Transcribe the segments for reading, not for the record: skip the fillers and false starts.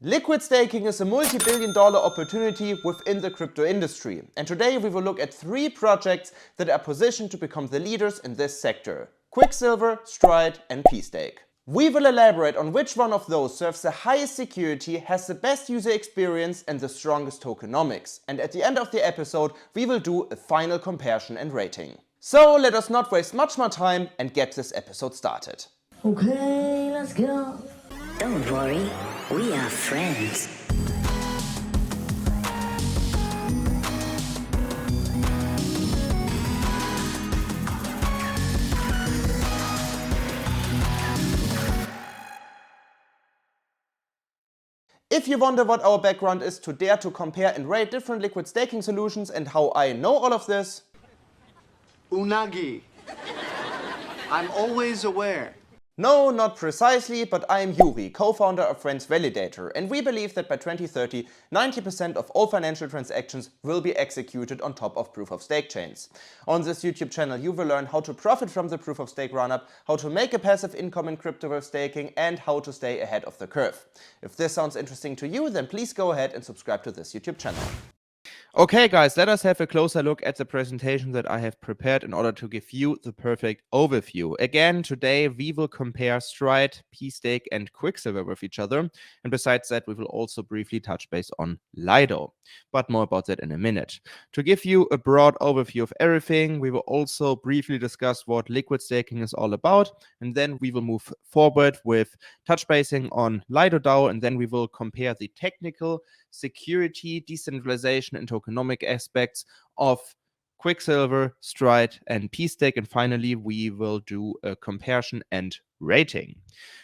Liquid staking is a multi-billion-dollar opportunity within the crypto industry, and today we will look at 3 projects that are positioned to become the leaders in this sector: Quicksilver, Stride, and pStake. We will elaborate on which one of those serves the highest security, has the best user experience and the strongest tokenomics, and at the end of the episode we will do a final comparison and rating. So let us not waste much more time and get this episode started. Okay, let's go. Don't worry, we are friends. If you wonder what our background is to dare to compare and rate different liquid staking solutions and how I know all of this, Unagi. I'm always aware. no, not precisely, but I am Yuri, co-founder of FRENS VALIDATOR, and we believe that by 2030, 90% of all financial transactions will be executed on top of proof-of-stake chains. On this YouTube channel, you will learn how to profit from the proof-of-stake run-up, how to make a passive income in crypto with staking, and how to stay ahead of the curve. If this sounds interesting to you, then please go ahead and subscribe to this YouTube channel. Okay guys, let us have a closer look at the presentation that I have prepared in order to give you the perfect overview. Again, today we will compare Stride, pStake and Quicksilver with each other, and besides that we will also briefly touch base on Lido, but more about that in a minute. To give you a broad overview of everything, we will also briefly discuss what liquid staking is all about, and then we will move forward with touch basing on Lido DAO, and then we will compare the technical, security, decentralization, and tokenomic aspects of Quicksilver, Stride, and pStake. And finally, we will do a comparison and rating.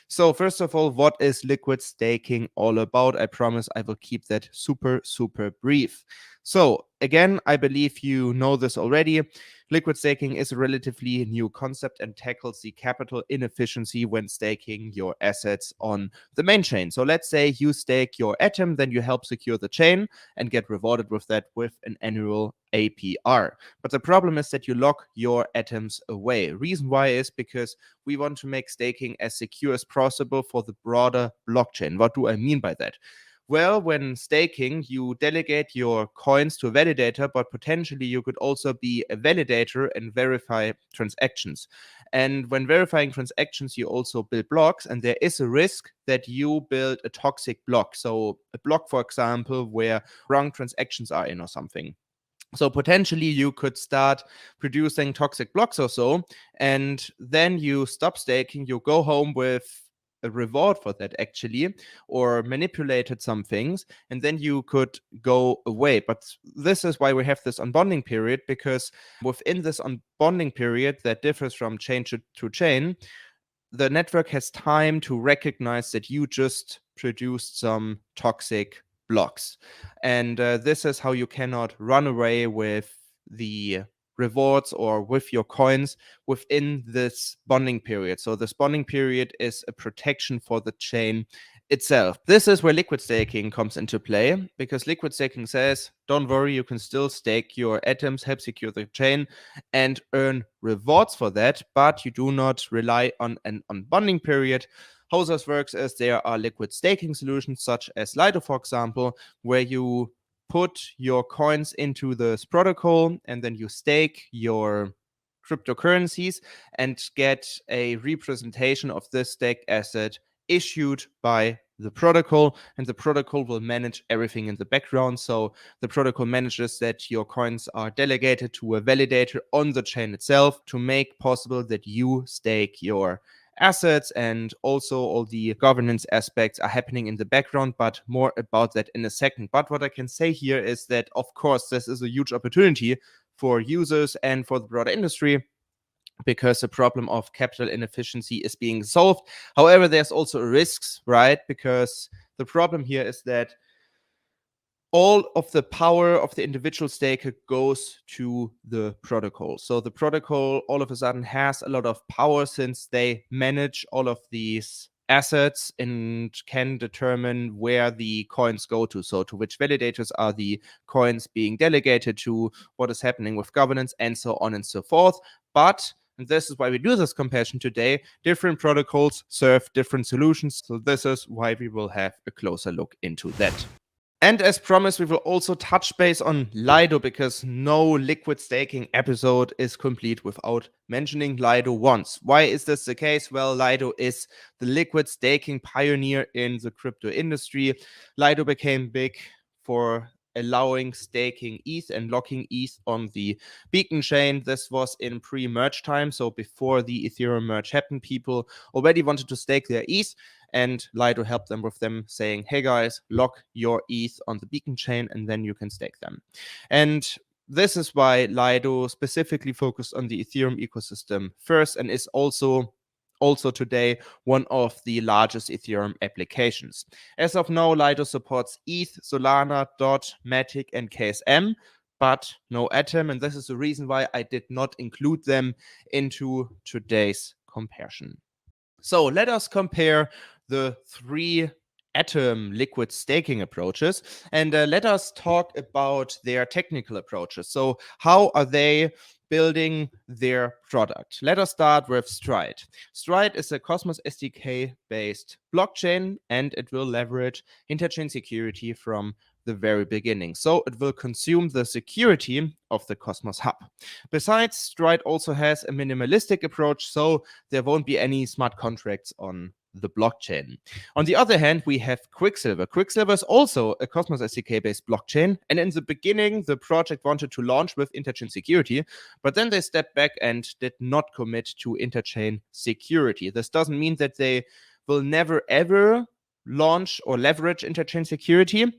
So first of all, what is liquid staking all about? I promise I will keep that super brief. So again, I believe you know this already. Liquid staking is a relatively new concept and tackles the capital inefficiency when staking your assets on the main chain. So let's say you stake your atom, then you help secure the chain and get rewarded with that with an annual APR. But the problem is that you lock your atoms away. Reason why is because we want to make staking as secure as possible for the broader blockchain. What do I mean by that? Well, when staking, you delegate your coins to a validator, but potentially you could also be a validator and verify transactions. And when verifying transactions, you also build blocks, and there is a risk that you build a toxic block. So a block, for example, where wrong transactions are in or something. So potentially you could start producing toxic blocks or so, and then you stop staking, you go home with a reward for that actually, or manipulated some things, and then you could go away. But this is why we have this unbonding period, because within this unbonding period that differs from chain to chain, the network has time to recognize that you just produced some toxic blocks. And this is how you cannot run away with the rewards or with your coins within this bonding period. So this bonding period is a protection for the chain itself. This is where liquid staking comes into play, because liquid staking says, don't worry, you can still stake your atoms, help secure the chain, and earn rewards for that, but you do not rely on an unbonding period. How this works is there are liquid staking solutions such as Lido, for example, where you put your coins into this protocol and then you stake your cryptocurrencies and get a representation of this staked asset issued by the protocol, and the protocol will manage everything in the background. So the protocol manages that your coins are delegated to a validator on the chain itself to make possible that you stake your assets, and also all the governance aspects are happening in the background, but more about that in a second. But what I can say here is that, of course, this is a huge opportunity for users and for the broader industry, because the problem of capital inefficiency is being solved. However, there's also risks, right? Because the problem here is that all of the power of the individual staker goes to the protocol. So the protocol all of a sudden has a lot of power, since they manage all of these assets and can determine where the coins go to. So to which validators are the coins being delegated to, what is happening with governance, and so on and so forth. But And this is why we do this comparison today. Different protocols serve different solutions. So this is why we will have a closer look into that. And as promised, we will also touch base on Lido, because no liquid staking episode is complete without mentioning Lido once. Why is this the case? Well, Lido is the liquid staking pioneer in the crypto industry. Lido became big for allowing staking ETH and locking ETH on the Beacon chain. This was in pre-merge time, so before the Ethereum merge happened, people already wanted to stake their ETH, and Lido helped them with them saying, hey guys, lock your ETH on the Beacon chain and then you can stake them. And this is why Lido specifically focused on the Ethereum ecosystem first, and is also today one of the largest Ethereum applications. As of now, Lido supports ETH, Solana, DOT, Matic, and KSM, but no Atom, and this is the reason why I did not include them into today's comparison. So let us compare the 3 Atom liquid staking approaches, and let us talk about their technical approaches. So how are they building their product? Let us start with Stride. Stride is a Cosmos SDK based blockchain, and it will leverage interchain security from the very beginning. So it will consume the security of the Cosmos hub. Besides, Stride also has a minimalistic approach, so there won't be any smart contracts on the blockchain. On the other hand, we have Quicksilver. Quicksilver is also a Cosmos SDK based blockchain, and in the beginning the project wanted to launch with interchain security, but then they stepped back and did not commit to interchain security. This doesn't mean that they will never ever launch or leverage interchain security,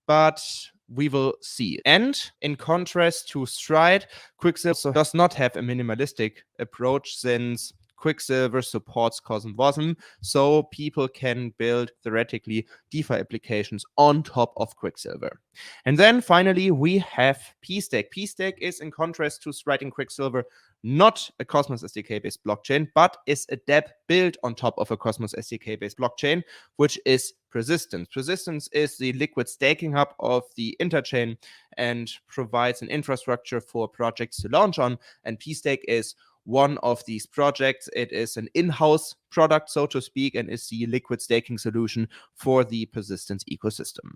but we will see. And in contrast to Stride, Quicksilver does not have a minimalistic approach, since Quicksilver supports CosmWasm, so people can build theoretically DeFi applications on top of Quicksilver. And then finally, we have pStake. pStake is, in contrast to Stride and Quicksilver, not a Cosmos SDK based blockchain, but is a dApp built on top of a Cosmos SDK based blockchain, which is Persistence. Persistence is the liquid staking hub of the interchain and provides an infrastructure for projects to launch on. And pStake is one of these projects. It is an in-house product, so to speak, and is the liquid staking solution for the Persistence ecosystem.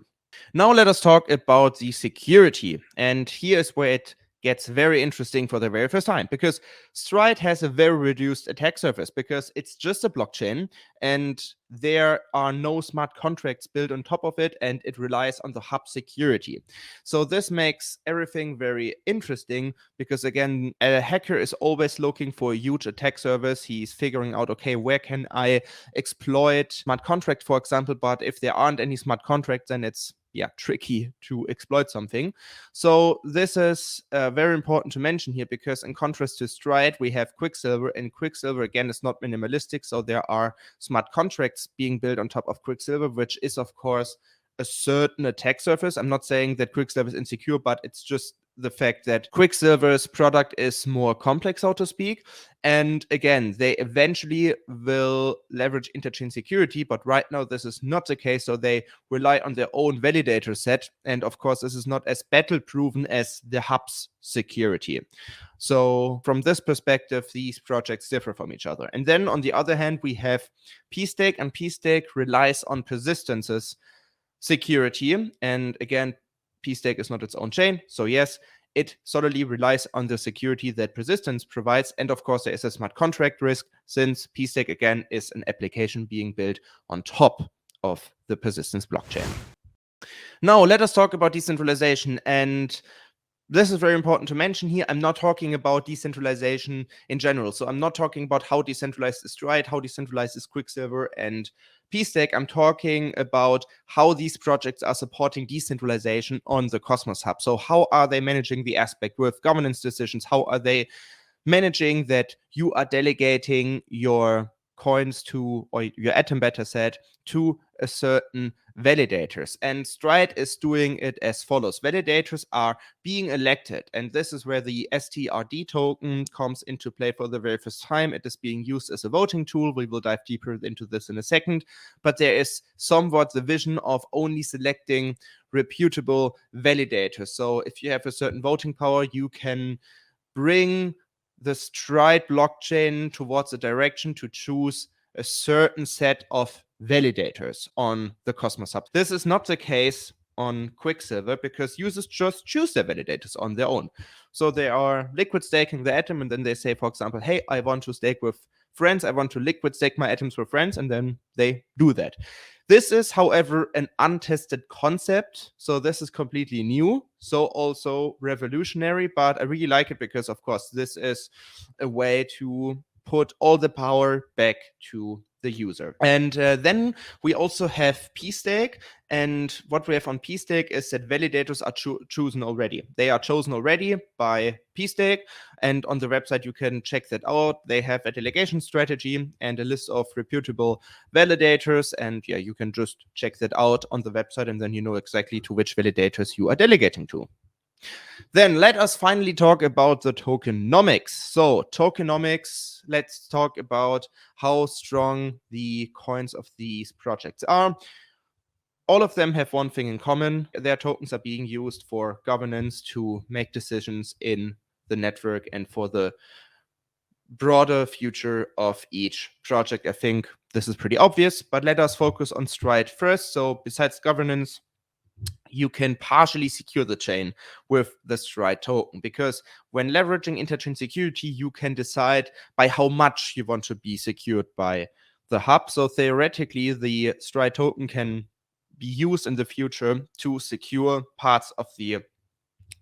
Now let us talk about the security. And here is where it gets very interesting for the very first time, because Stride has a very reduced attack surface, because it's just a blockchain and there are no smart contracts built on top of it, and it relies on the hub security. So this makes everything very interesting, because again, a hacker is always looking for a huge attack surface. He's figuring out, okay, where can I exploit smart contract, for example, but if there aren't any smart contracts, then it's tricky to exploit something. So this is very important to mention here, because in contrast to Stride, we have Quicksilver, and Quicksilver again is not minimalistic. So there are smart contracts being built on top of Quicksilver, which is of course a certain attack surface. I'm not saying that Quicksilver is insecure, but it's just the fact that Quicksilver's product is more complex, so to speak. And again, they eventually will leverage interchain security, but right now this is not the case. So they rely on their own validator set. And of course, this is not as battle proven as the hub's security. So from this perspective, these projects differ from each other. And then on the other hand, we have pStake, and pStake relies on Persistence's security. And again, pStake is not its own chain. So yes, it solely relies on the security that Persistence provides. And of course, there is a smart contract risk, since pStake again is an application being built on top of the Persistence blockchain. Now, let us talk about decentralization. And this is very important to mention here. I'm not talking about decentralization in general. So I'm not talking about how decentralized is Stride, how decentralized is Quicksilver and pStake. I'm talking about how these projects are supporting decentralization on the Cosmos Hub. So how are they managing the aspect with governance decisions? How are they managing that you are delegating your coins to, or your Atom better said, to a certain validators? And Stride is doing it as follows. Validators are being elected, and this is where the STRD token comes into play for the very first time. It is being used as a voting tool. We will dive deeper into this in a second, but there is somewhat the vision of only selecting reputable validators. So if you have a certain voting power, you can bring the Stride blockchain towards a direction to choose a certain set of validators on the Cosmos Hub. This is not the case on Quicksilver because users just choose their validators on their own. So they are liquid staking the atom, and then they say, for example, hey, I want to stake with friends, I want to liquid stake my atoms with friends, and then they do that. This is, however, an untested concept, so this is completely new, so also revolutionary, but I really like it because, of course, this is a way to put all the power back to the user. And then we also have pStake, and what we have on pStake is that validators are chosen already. They are chosen already by pStake, and on the website you can check that out. They have a delegation strategy and a list of reputable validators, and yeah, you can just check that out on the website, and then you know exactly to which validators you are delegating to. Then let us finally talk about the tokenomics. So tokenomics, let's talk about how strong the coins of these projects are. All of them have one thing in common. Their tokens are being used for governance to make decisions in the network and for the broader future of each project. I think this is pretty obvious, but let us focus on Stride first. So besides governance, you can partially secure the chain with the Stride token, because when leveraging interchain security, you can decide by how much you want to be secured by the hub. So theoretically, the Stride token can be used in the future to secure parts of the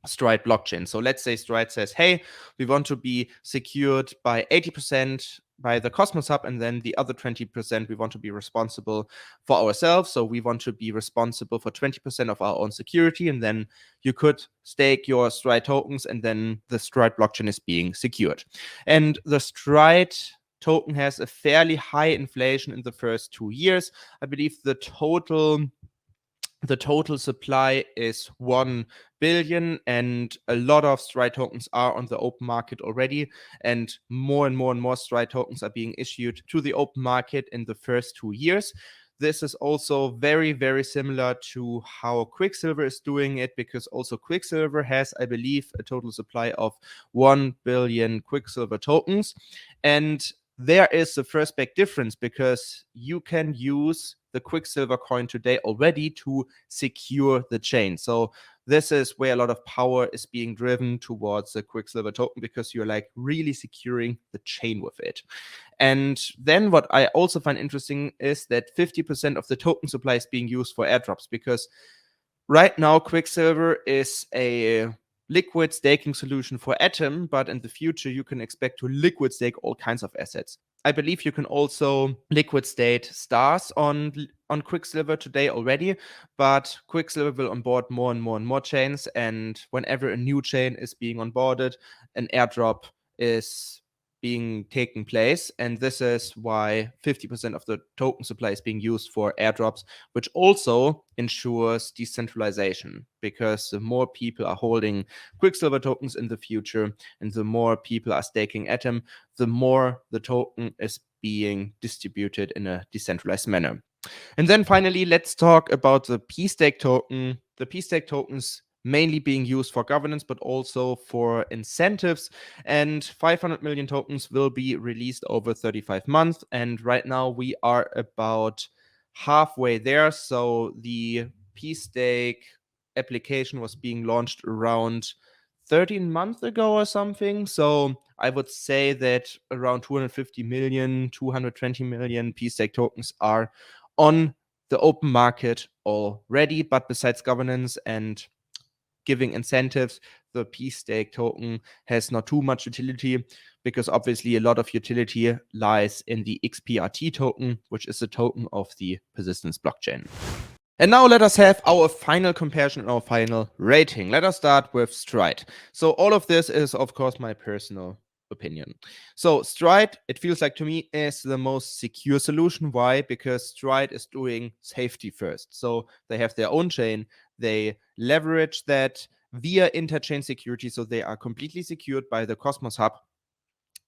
Stride blockchain. So let's say Stride says, hey, we want to be secured by 80% by the Cosmos Hub, and then the other 20% we want to be responsible for ourselves. So we want to be responsible for 20% of our own security, and then you could stake your Stride tokens, and then the Stride blockchain is being secured. And the Stride token has a fairly high inflation in the first 2 years. I believe the total supply is 1 billion, and a lot of Stride tokens are on the open market already, and more Stride tokens are being issued to the open market in the first 2 years. This is also very, very similar to how Quicksilver is doing it, because also Quicksilver has, I believe, a total supply of 1 billion Quicksilver tokens. And there is the first big difference, because you can use the Quicksilver coin today already to secure the chain. So this is where a lot of power is being driven towards the Quicksilver token, because you're like really securing the chain with it. And then what I also find interesting is that 50% of the token supply is being used for airdrops, because right now Quicksilver is a liquid staking solution for Atom, but in the future you can expect to liquid stake all kinds of assets. I believe you can also liquid state stars on Quicksilver today already, but Quicksilver will onboard more and more chains, and whenever a new chain is being onboarded, an airdrop is being taken place, and this is why 50% of the token supply is being used for airdrops, which also ensures decentralization, because the more people are holding Quicksilver tokens in the future and the more people are staking Atom, the more the token is being distributed in a decentralized manner. And then finally, let's talk about the pStake token. The pStake token is mainly being used for governance, but also for incentives. And 500 million tokens will be released over 35 months. And right now we are about halfway there. So the pStake application was being launched around 13 months ago or something. So I would say that around 250 million, 220 million pStake tokens are on the open market already. But besides governance and giving incentives, the pStake token has not too much utility, because obviously a lot of utility lies in the XPRT token, which is the token of the persistence blockchain. And now let us have our final comparison and our final rating. Let us start with Stride. So all of this is, of course, my personal opinion. So Stride, it feels like to me, is the most secure solution. Why? Because Stride is doing safety first. So they have their own chain. They leverage that via interchain security. So they are completely secured by the Cosmos Hub.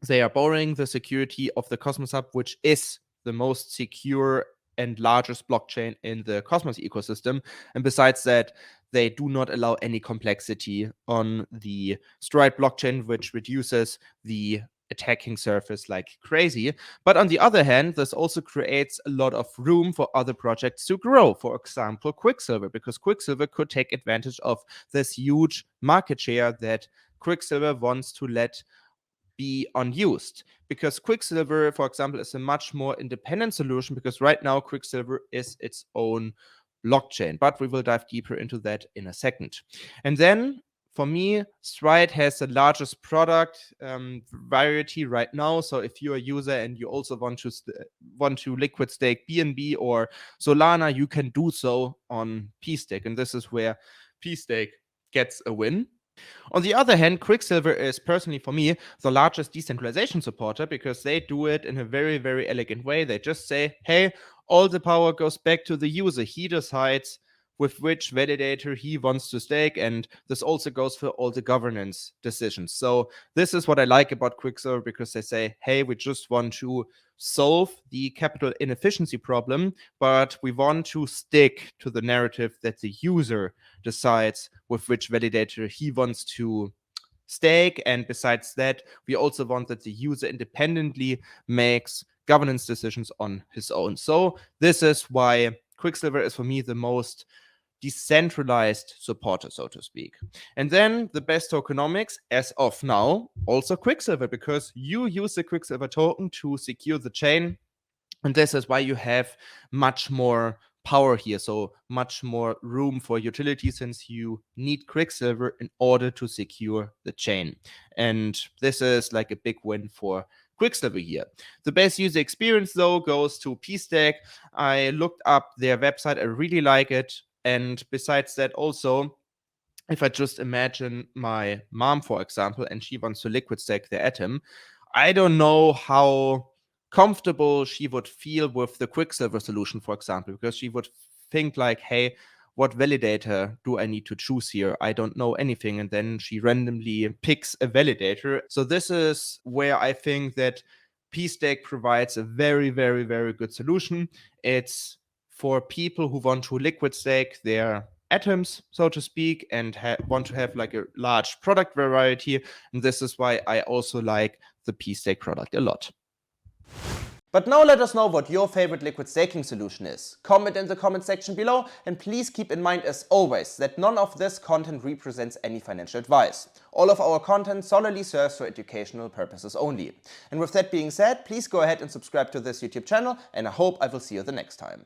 They are borrowing the security of the Cosmos Hub, which is the most secure and largest blockchain in the Cosmos ecosystem. And besides that, they do not allow any complexity on the Stride blockchain, which reduces the attacking surface like crazy. But on the other hand, this also creates a lot of room for other projects to grow. For example, Quicksilver, because Quicksilver could take advantage of this huge market share that Quicksilver wants to let be unused. Because Quicksilver, for example, is a much more independent solution, because right now Quicksilver is its own blockchain. But we will dive deeper into that in a second. And then for me, Stride has the largest product variety right now. So if you're a user and you also want to liquid stake BNB or Solana, you can do so on pStake. And this is where pStake gets a win. On the other hand, Quicksilver is personally for me the largest decentralization supporter, because they do it in a very, very elegant way. They just say, hey, all the power goes back to the user. He decides with which validator he wants to stake, and this also goes for all the governance decisions. So this is what I like about Quicksilver, because they say, hey, we just want to solve the capital inefficiency problem, but we want to stick to the narrative that the user decides with which validator he wants to stake. And besides that, we also want that the user independently makes governance decisions on his own. So this is why Quicksilver is for me the most decentralized supporter, so to speak. And then the best tokenomics as of now, also Quicksilver, because you use the Quicksilver token to secure the chain. And this is why you have much more power here, so much more room for utility, since you need Quicksilver in order to secure the chain. And this is like a big win for Quicksilver here. The best user experience, though, goes to pStake. I looked up their website. I really like it. And besides that, also, if I just imagine my mom, for example, and she wants to liquid stake their Atom, I don't know how comfortable she would feel with the Quicksilver solution, for example, because she would think like, hey, what validator do I need to choose here? I don't know anything. And then she randomly picks a validator. So this is where I think that pStake provides a very, very, very good solution. It's for people who want to liquid stake their atoms, so to speak, and want to have like a large product variety. And this is why I also like the pStake product a lot. But now let us know what your favorite liquid staking solution is. Comment in the comment section below, and please keep in mind, as always, that none of this content represents any financial advice. All of our content solely serves for educational purposes only. And with that being said, please go ahead and subscribe to this YouTube channel, and I hope I will see you the next time.